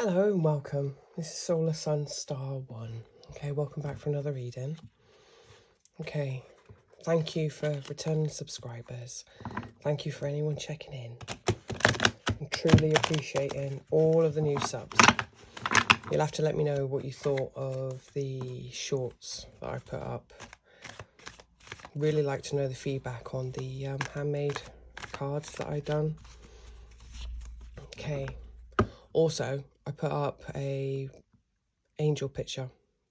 Hello and welcome. This is Solar Sun Star 1. Okay, welcome back for another reading. Okay, thank you for returning subscribers. Thank you for anyone checking in. I'm truly appreciating all of the new subs. You'll have to let me know what you thought of the shorts that I put up. Really like to know the feedback on the handmade cards that I've done. Okay, also I put up a angel picture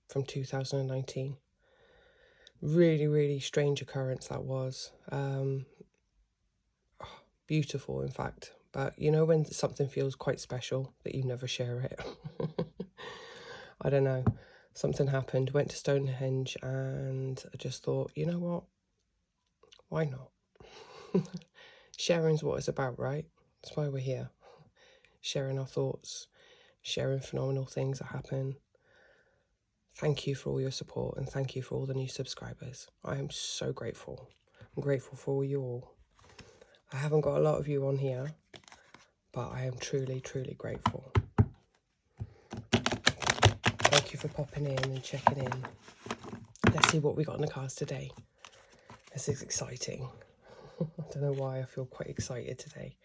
from 2019. Really strange occurrence that was. Beautiful, in fact. But you know when something feels quite special that you never share it? I don't know. Something happened, went to Stonehenge, and I just thought, you know what? Why not? Sharing's what it's about, right? That's why we're here. Sharing our thoughts, sharing phenomenal things that happen. Thank you for all your support and thank you for all the new subscribers. I am so grateful. I'm grateful for you all. I haven't got a lot of you on here, but I am truly grateful. Thank you for popping in and checking in. Let's see what we got in the cards today. This is exciting. I don't know why I feel quite excited today.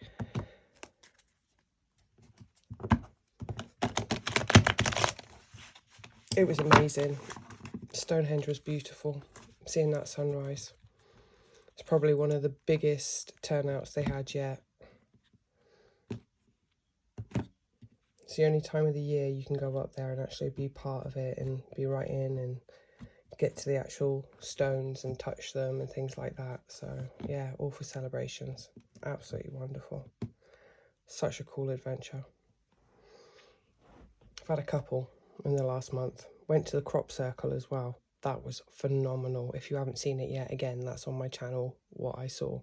It was amazing. Stonehenge was beautiful. Seeing that sunrise. It's probably one of the biggest turnouts they had yet. It's the only time of the year you can go up there and actually be part of it and be right in and get to the actual stones and touch them and things like that. So yeah, all for celebrations. Absolutely wonderful. Such a cool adventure. I've had a couple in the last month. Went to the crop circle as well. That was phenomenal. If you haven't seen it yet, again, that's on my channel, what I saw.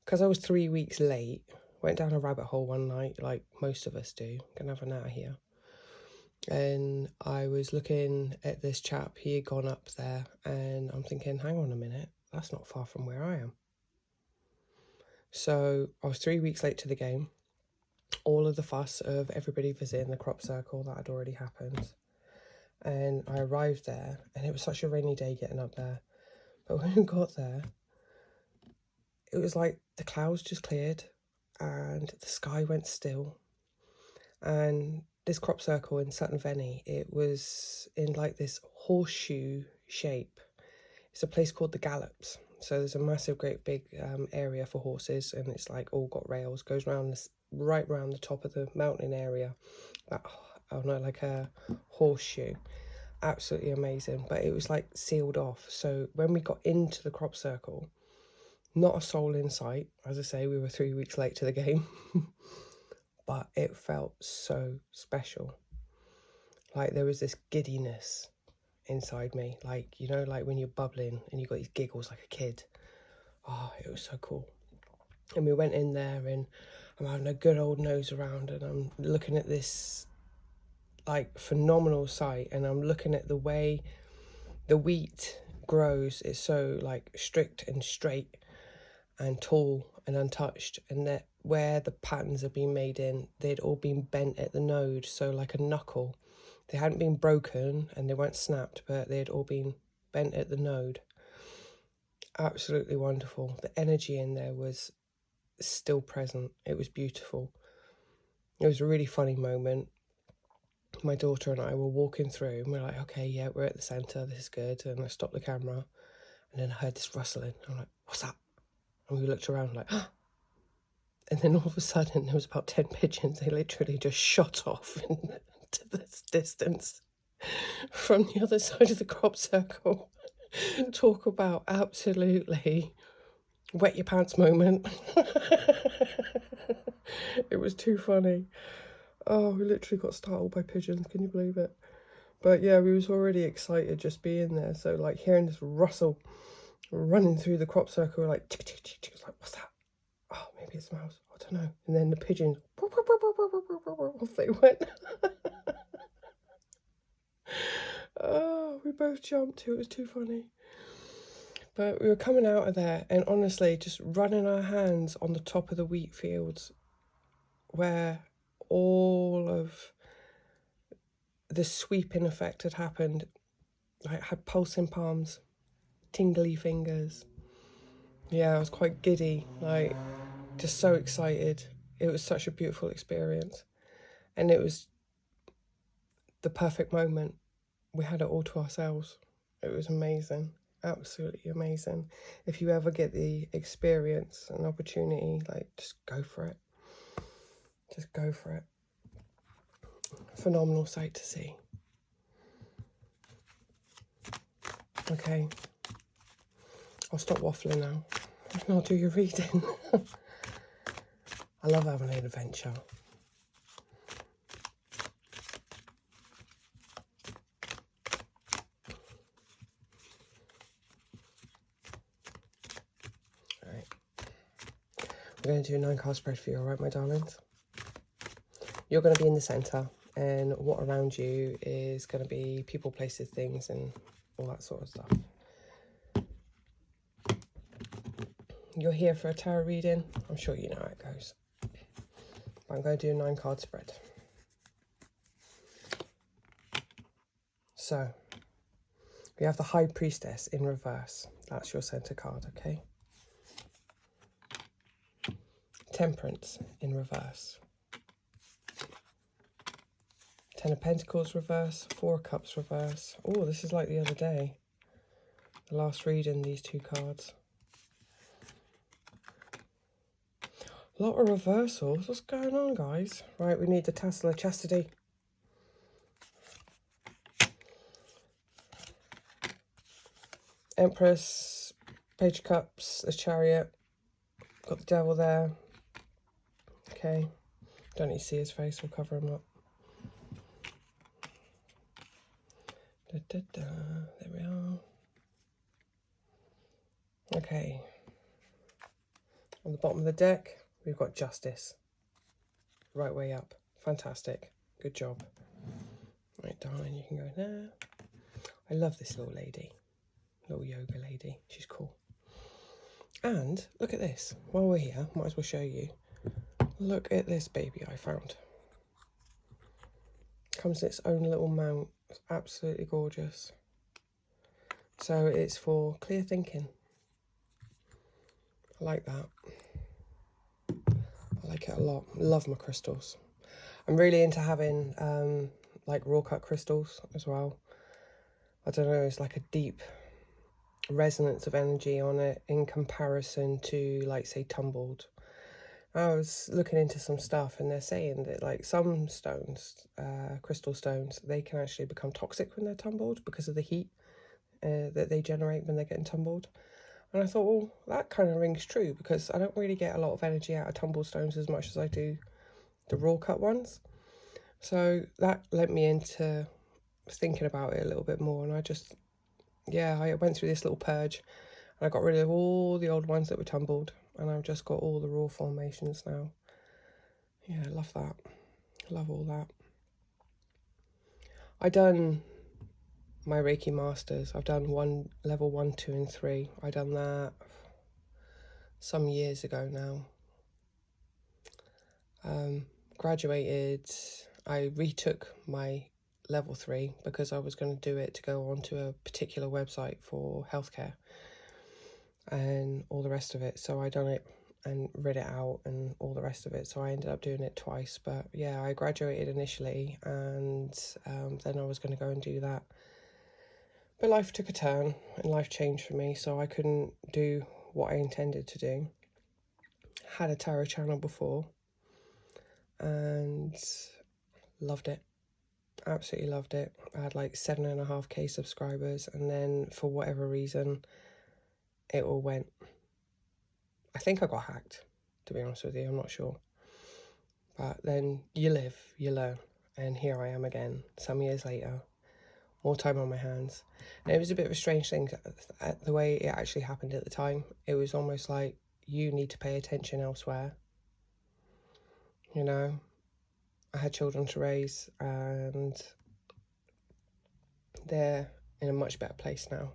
Because I was 3 weeks late, went down a rabbit hole one night, like most of us do. Gonna have an out of here. And I was looking at this chap. He had gone up there, and I'm thinking, hang on a minute, that's not far from where I am. So I was 3 weeks late to the game. All of the fuss of everybody visiting the crop circle that had already happened. And I arrived there, and it was such a rainy day getting up there. But when we got there, it was like the clouds just cleared and the sky went still. And this crop circle in Sutton Veney, it was in like this horseshoe shape. It's a place called the Gallops. So there's a massive, great big area for horses, and it's like all got rails, goes round this, right round the top of the mountain area. Oh no, like a horseshoe. Absolutely amazing. But it was like sealed off. So when we got into the crop circle, not a soul in sight. As I say, we were 3 weeks late to the game. But it felt so special. Like there was this giddiness inside me, like, you know, like when you're bubbling and you got these giggles like a kid. Oh, it was so cool. And we went in there, and I'm having a good old nose around, and I'm looking at this like phenomenal sight, and I'm looking at the way the wheat grows. It's so like strict and straight and tall and untouched, and that where the patterns have been made in, they'd all been bent at the node, so like a knuckle. They hadn't been broken and they weren't snapped, but they'd all been bent at the node. Absolutely wonderful. The energy in there was still present. It was beautiful. It was a really funny moment. My daughter and I were walking through, and we're like, okay, yeah, we're at the centre, this is good. And I stopped the camera, and then I heard this rustling. I'm like, what's that? And we looked around like, ah. And then all of a sudden there was about 10 pigeons. They literally just shot off into this distance from the other side of the crop circle. Talk about absolutely wet your pants moment. It was too funny. Oh, we literally got startled by pigeons. Can you believe it? But yeah, we was already excited just being there. So like hearing this rustle running through the crop circle, like tick, tick, tick, tick. It's like, what's that? Oh, maybe it's a mouse. I don't know. And then the pigeons, off they went. Oh, we both jumped. It was too funny. But we were coming out of there, and honestly, just running our hands on the top of the wheat fields, where all of the sweeping effect had happened. I had pulsing palms, tingly fingers. Yeah, I was quite giddy, like just so excited. It was such a beautiful experience, and it was the perfect moment. We had it all to ourselves. It was amazing, absolutely amazing. If you ever get the experience and opportunity, like, just go for it. Just go for it. Phenomenal sight to see. Okay, I'll stop waffling now and I'll do your reading. I love having an adventure. Alright, we're going to do a 9-card spread for you, alright, my darlings? You're going to be in the centre, and what around you is going to be people, places, things, and all that sort of stuff. You're here for a tarot reading. I'm sure you know how it goes. But I'm going to do a 9-card spread. So, we have the High Priestess in reverse. That's your centre card, okay? Temperance in reverse. 10 of Pentacles reverse. 4 of Cups reverse. Oh, this is like the other day. The last reading, these 2 cards. A lot of reversals. What's going on, guys? Right, we need the Tassel of Chastity. Empress, Page of Cups, the Chariot. Got the Devil there. Okay. Don't need to see his face. We'll cover him up. Da, da, da. There we are. Okay. On the bottom of the deck, we've got Justice. Right way up. Fantastic. Good job. Right, darling, you can go there. I love this little lady. Little yoga lady. She's cool. And look at this. While we're here, might as well show you. Look at this baby I found. Comes in its own little mount. It's absolutely gorgeous. So it's for clear thinking. I like that. I like it a lot. Love my crystals. I'm really into having like raw cut crystals as well. I don't know, it's like a deep resonance of energy on it in comparison to, like, say, tumbled. I was looking into some stuff and they're saying that, like, some stones, crystal stones, they can actually become toxic when they're tumbled because of the heat that they generate when they're getting tumbled. And I thought, well, that kind of rings true, because I don't really get a lot of energy out of tumbled stones as much as I do the raw cut ones. So that led me into thinking about it a little bit more, and I just, yeah, I went through this little purge and I got rid of all the old ones that were tumbled, and I've just got all the raw formations now. Yeah, I love that. Love all that. I done my Reiki Masters. I've done level 1, 2 and 3. I done that some years ago now. Graduated. I retook my level 3 because I was going to do it to go onto a particular website for healthcare and all the rest of it. So I done it and read it out and all the rest of it. So I ended up doing it twice. But yeah, I graduated initially, and then I was going to go and do that. But life took a turn and life changed for me, so I couldn't do what I intended to do. Had a tarot channel before and loved it. Absolutely loved it. I had like 7.5k subscribers, and then for whatever reason it all went. I think I got hacked, to be honest with you. I'm not sure. But then you live, you learn, and here I am again some years later, more time on my hands. And it was a bit of a strange thing, the way it actually happened at the time. It was almost like, you need to pay attention elsewhere. You know, I had children to raise, and they're in a much better place now.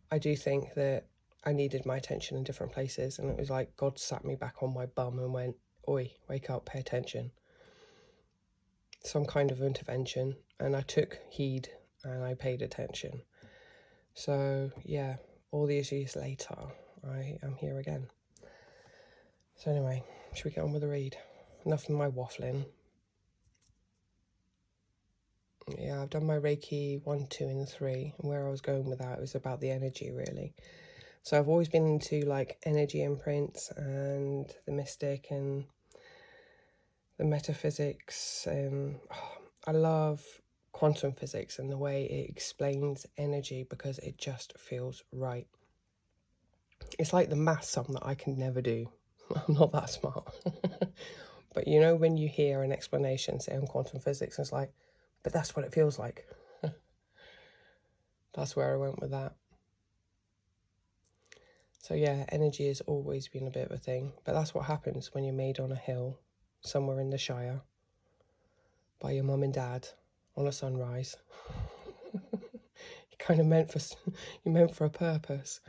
I do think that I needed my attention in different places, and it was like God sat me back on my bum and went, oi, wake up, pay attention. some kind of intervention, and I took heed and I paid attention. So yeah, all these years later, I am here again. So anyway, should we get on with the read? Enough of my waffling. Yeah, I've done my Reiki 1, 2 and 3, and where I was going with that was about the energy, really. So I've always been into like energy imprints and the mystic and the metaphysics, and I love quantum physics and the way it explains energy because it just feels right. It's like the maths sum that I can never do. I'm not that smart. But you know, when you hear an explanation, say on quantum physics, it's like, but that's what it feels like. That's where I went with that. So yeah, energy has always been a bit of a thing, but that's what happens when you're made on a hill somewhere in the Shire by your mum and dad on a sunrise. You're kind of meant for a purpose.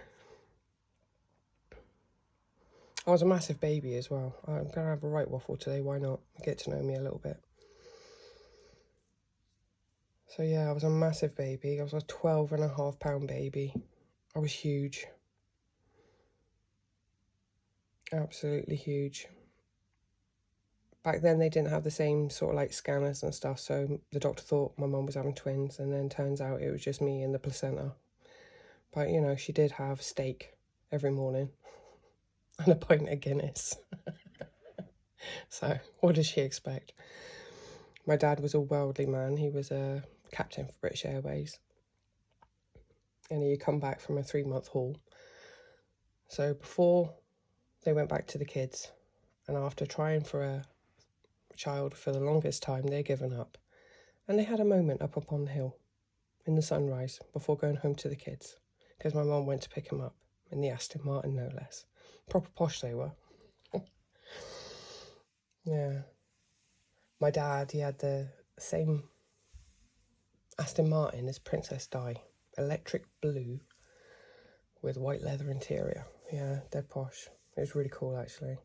I was a massive baby as well. I'm going to have a right waffle today, why not? Get to know me a little bit. So yeah, I was a massive baby. I was a 12.5 pound baby. I was huge. Absolutely huge. Back then they didn't have the same sort of like scanners and stuff, so the doctor thought my mum was having twins, and then turns out it was just me and the placenta. But you know, she did have steak every morning and a pint of Guinness. So what does she expect? My dad was a worldly man. He was a captain for British Airways, and he'd come back from a 3-month haul. So before they went back to the kids, and after trying for a child for the longest time, they'd given up, and they had a moment up upon the hill in the sunrise before going home to the kids, because my mum went to pick him up in the Aston Martin, no less. Proper posh they were. Yeah. My dad, he had the same Aston Martin as Princess Di, electric blue with white leather interior. Yeah, dead posh. It was really cool, actually.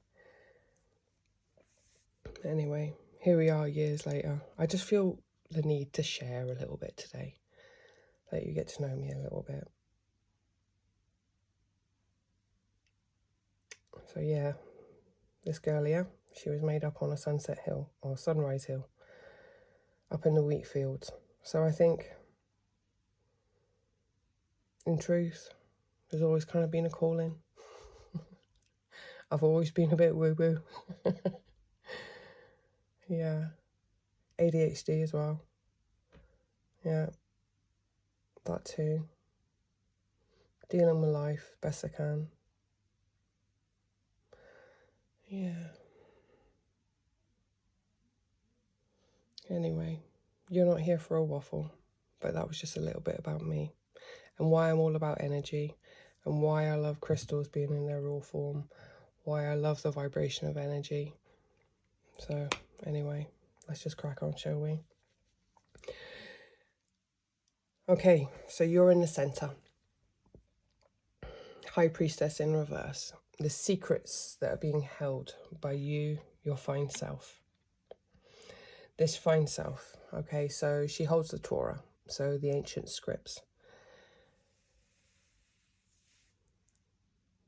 Anyway, here we are years later. I just feel the need to share a little bit today, let you get to know me a little bit. So yeah, this girl here, she was made up on a sunset hill, or sunrise hill, up in the wheat fields. So I think, in truth, there's always kind of been a calling. I've always been a bit woo-woo. Yeah. ADHD as well. Yeah. That too. Dealing with life best I can. Yeah. Anyway, you're not here for a waffle, but that was just a little bit about me and why I'm all about energy and why I love crystals being in their raw form, why I love the vibration of energy. So anyway, let's just crack on, shall we? Okay, so you're in the center. High Priestess in reverse. The secrets that are being held by you, your fine self. This fine self, okay, so she holds the Torah, so the ancient scripts.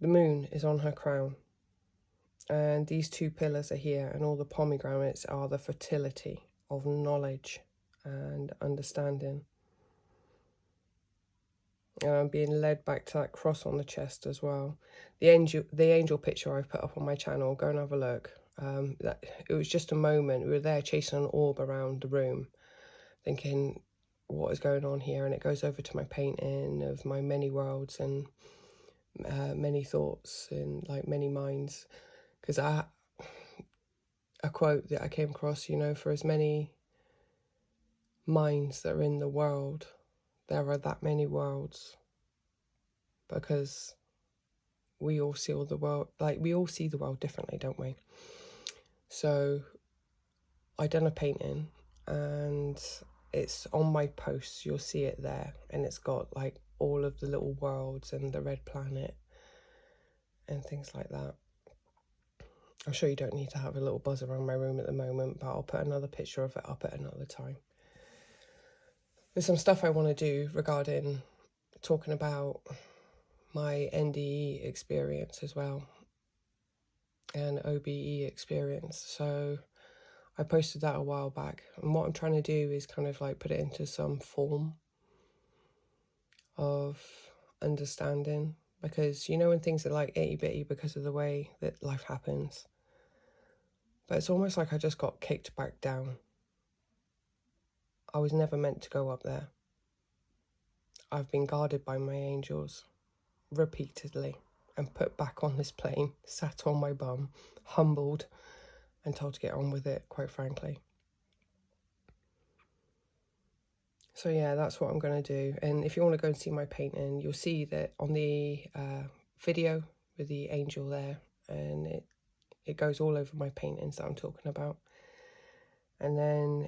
The moon is on her crown, and these 2 pillars are here, and all the pomegranates are the fertility of knowledge and understanding. And I'm being led back to that cross on the chest as well. The angel picture I've put up on my channel, go and have a look. It was just a moment. We were there chasing an orb around the room, thinking, what is going on here? And it goes over to my painting of my many worlds and many thoughts and like many minds. Because a quote that I came across, you know, for as many minds that are in the world, there are that many worlds. Because we all see all the world, like we all see the world differently, don't we? So I done a painting, and it's on my posts. You'll see it there, and it's got like all of the little worlds and the red planet and things like that. I'm sure you don't need to have a little buzz around my room at the moment, but I'll put another picture of it up at another time. There's some stuff I want to do regarding talking about my NDE experience as well, and OBE experience. So I posted that a while back, and what I'm trying to do is kind of like put it into some form of understanding, because you know when things are like itty bitty because of the way that life happens, but it's almost like I just got kicked back down. I was never meant to go up there. I've been guarded by my angels repeatedly and put back on this plane, sat on my bum, humbled, and told to get on with it, quite frankly. So yeah, that's what I'm going to do. And if you want to go and see my painting, you'll see that on the video with the angel there, and it goes all over my paintings that I'm talking about. And then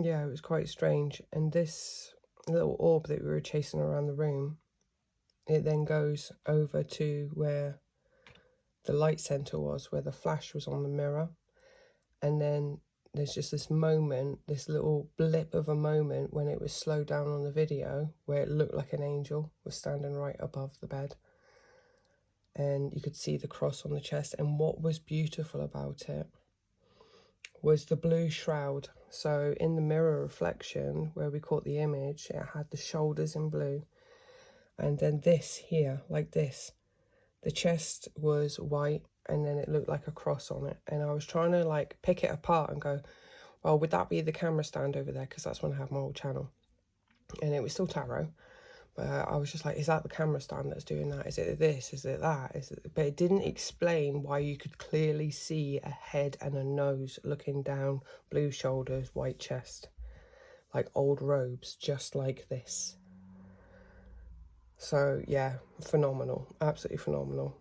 yeah, it was quite strange. And this little orb that we were chasing around the room, it then goes over to where the light center was, where the flash was on the mirror. And then there's just this moment, this little blip of a moment when it was slowed down on the video, where it looked like an angel was standing right above the bed. And you could see the cross on the chest. And what was beautiful about it was the blue shroud. So in the mirror reflection where we caught the image, it had the shoulders in blue. And then this here, like this, the chest was white, and then it looked like a cross on it. And I was trying to like pick it apart and go, well, would that be the camera stand over there? Because that's when I have my old channel. And it was still tarot. But I was just like, is that the camera stand that's doing that? Is it this? Is it that? But it didn't explain why you could clearly see a head and a nose looking down, blue shoulders, white chest, like old robes, just like this. So yeah, phenomenal, absolutely phenomenal.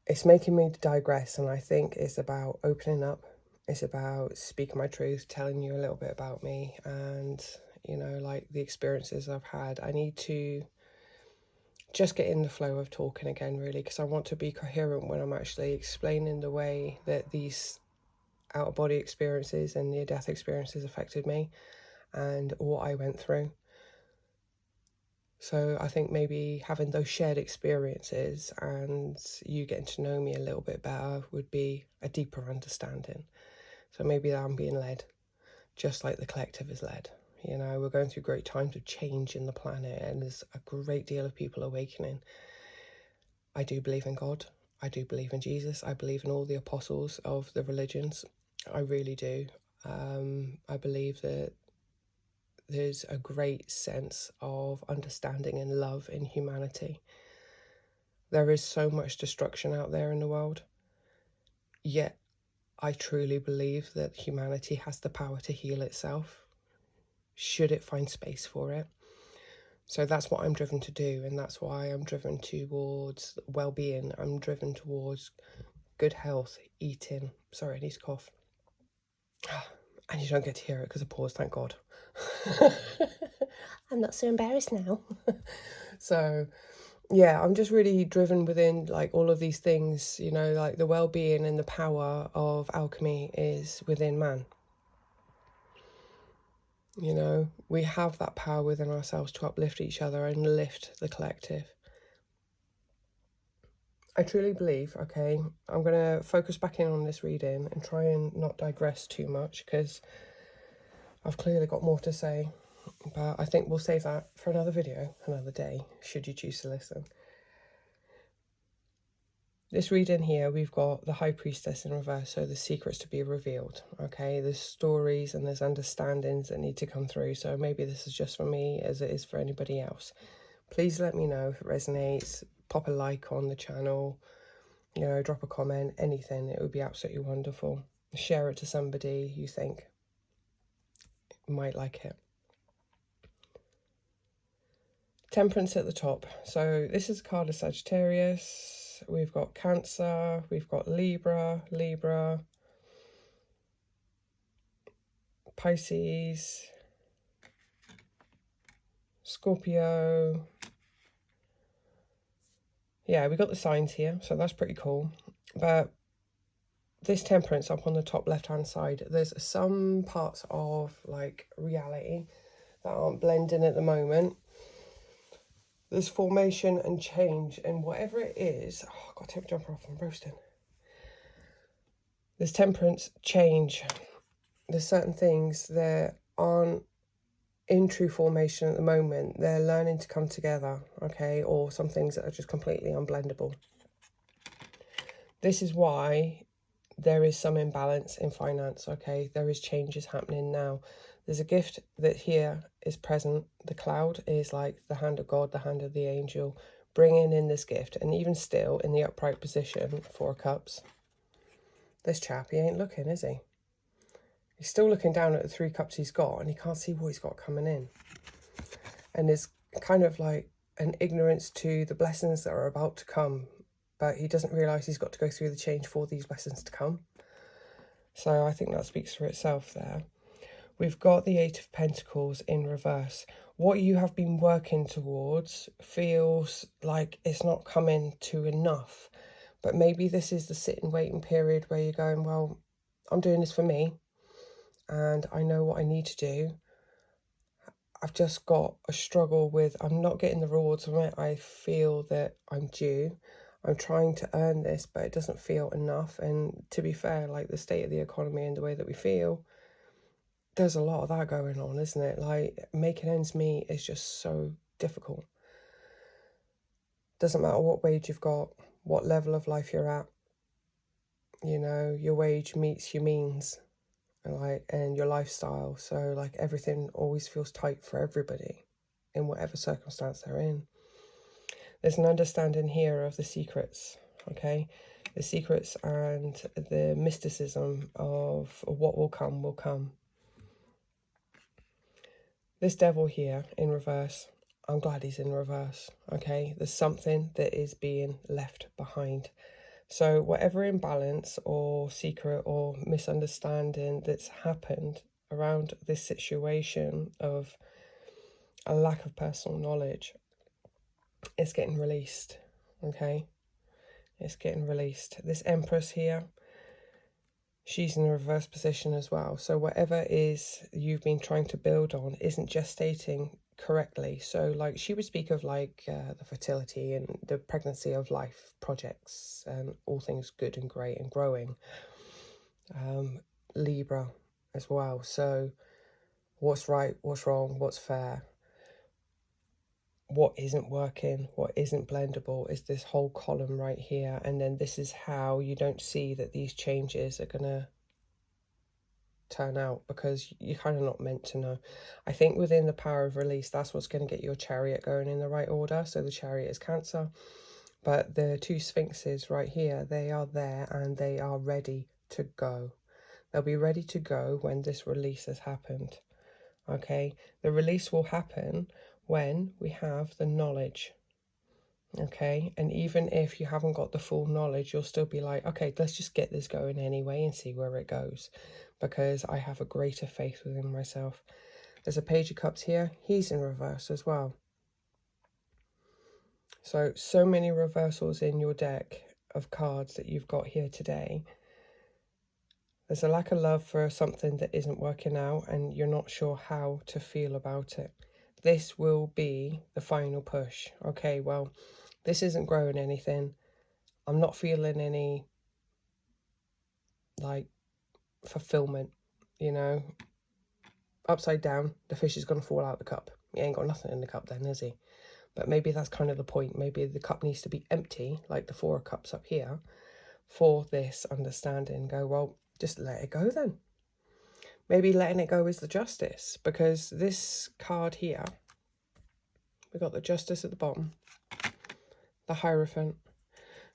It's making me digress, and I think it's about opening up. It's about speaking my truth, telling you a little bit about me, and you know, like the experiences I've had. I need to just get in the flow of talking again, really, because I want to be coherent when I'm actually explaining the way that these out-of-body experiences and near-death experiences affected me and what I went through. So I think maybe having those shared experiences and you getting to know me a little bit better would be a deeper understanding. So maybe I'm being led, just like the collective is led. You know, we're going through great times of change in the planet, and there's a great deal of people awakening. I do believe in God. I do believe in Jesus. I believe in all the apostles of the religions. I really do. I believe that there's a great sense of understanding and love in humanity. There is so much destruction out there in the world, yet I truly believe that humanity has the power to heal itself, should it find space for it. So that's what I'm driven to do, and that's why I'm driven towards well-being. I'm driven towards good health, eating. Sorry, I need to cough. And you don't get to hear it because of pause, thank God. I'm not so embarrassed now. So yeah, I'm just really driven within like all of these things, you know, like the well-being and the power of alchemy is within man. You know, we have that power within ourselves to uplift each other and lift the collective. I truly believe, okay, I'm going to focus back in on this reading and try and not digress too much, because I've clearly got more to say, but I think we'll save that for another video, another day, should you choose to listen. This reading here, we've got the High Priestess in reverse, so the secrets to be revealed, okay? There's stories and there's understandings that need to come through, so maybe this is just for me as it is for anybody else. Please let me know if it resonates. Pop a like on the channel, you know, drop a comment, anything. It would be absolutely wonderful. Share it to somebody you think might like it. Temperance at the top. So this is a card of Sagittarius. We've got Cancer, we've got Libra, Pisces, Scorpio, yeah, we got the signs here, so that's pretty cool. But this Temperance up on the top left-hand side, there's some parts of, like, reality that aren't blending at the moment. There's formation and change, and whatever it is... Oh, I've got to take my jumper off, I'm roasting. There's Temperance, change. There's certain things that aren't in true formation at the moment. They're learning to come together, okay? Or some things that are just completely unblendable. This is why there is some imbalance in finance, okay? There is changes happening now. There's a gift that here is present. The cloud is like the hand of God, the hand of the angel, bringing in this gift. And even still, in the upright position, 4 of Cups, this chap, he ain't looking, is he? He's still looking down at the 3 cups he's got, and he can't see what he's got coming in. And there's kind of like an ignorance to the blessings that are about to come, but he doesn't realise he's got to go through the change for these blessings to come. So I think that speaks for itself there. We've got the 8 of Pentacles in reverse. What you have been working towards feels like it's not coming to enough. But maybe this is the sit and waiting period where you're going, well, I'm doing this for me, and I know what I need to do. I've just got a struggle with, I'm not getting the rewards from it. I feel that I'm due. I'm trying to earn this, but it doesn't feel enough. And to be fair, like the state of the economy and the way that we feel, there's a lot of that going on, isn't it? Like making ends meet is just so difficult. Doesn't matter what wage you've got, what level of life you're at. You know, your wage meets your means. And your lifestyle, so like everything always feels tight for everybody in whatever circumstance they're in. There's an understanding here of the secrets, okay? The secrets and the mysticism of what will come will come. This Devil here in reverse, I'm glad he's in reverse, okay? There's something that is being left behind. So whatever imbalance or secret or misunderstanding that's happened around this situation of a lack of personal knowledge, it's getting released, okay? It's getting released. This Empress here, she's in a reverse position as well. So whatever is you've been trying to build on isn't gestating correctly. So like she would speak of like the fertility and the pregnancy of life projects and all things good and great and growing. Libra as well. So what's right, what's wrong, what's fair, what isn't working, what isn't blendable is this whole column right here. And then this is how you don't see that these changes are gonna turn out, because you're kind of not meant to know. I think within the power of release, that's what's going to get your Chariot going in the right order. So the Chariot is Cancer, but the 2 Sphinxes right here, they are there and they are ready to go. They'll be ready to go when this release has happened, okay? The release will happen when we have the knowledge, okay? And even if you haven't got the full knowledge, you'll still be like, okay, let's just get this going anyway and see where it goes, because I have a greater faith within myself. There's a Page of Cups here. He's in reverse as well. So many reversals in your deck of cards that you've got here today. There's a lack of love for something that isn't working out and you're not sure how to feel about it. This will be the final push. Okay, well, this isn't growing anything. I'm not feeling any, like, fulfillment, you know. Upside down, the fish is going to fall out the cup. He ain't got nothing in the cup then, is he? But maybe that's kind of the point. Maybe the cup needs to be empty, like the 4 of Cups up here, for this understanding. Go, well, just let it go then. Maybe letting it go is the Justice, because this card here, we've got the Justice at the bottom, the Hierophant.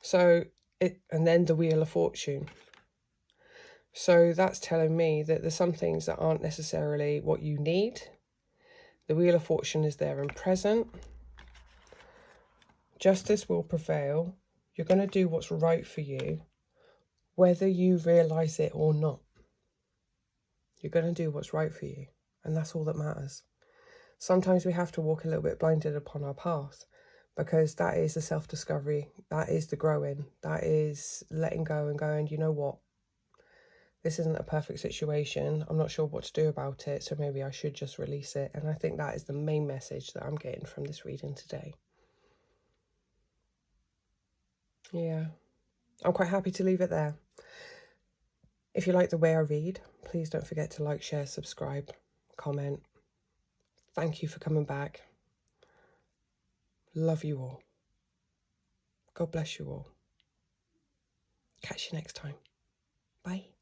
So and then the Wheel of Fortune. So that's telling me that there's some things that aren't necessarily what you need. The Wheel of Fortune is there and present. Justice will prevail. You're going to do what's right for you, whether you realise it or not. You're going to do what's right for you, and that's all that matters. Sometimes we have to walk a little bit blinded upon our path, because that is the self-discovery, that is the growing, that is letting go and going, you know what, this isn't a perfect situation, I'm not sure what to do about it, so maybe I should just release it. And I think that is the main message that I'm getting from this reading today. Yeah, I'm quite happy to leave it there. If you like the way I read, please don't forget to like, share, subscribe, comment. Thank you for coming back. Love you all. God bless you all. Catch you next time. Bye.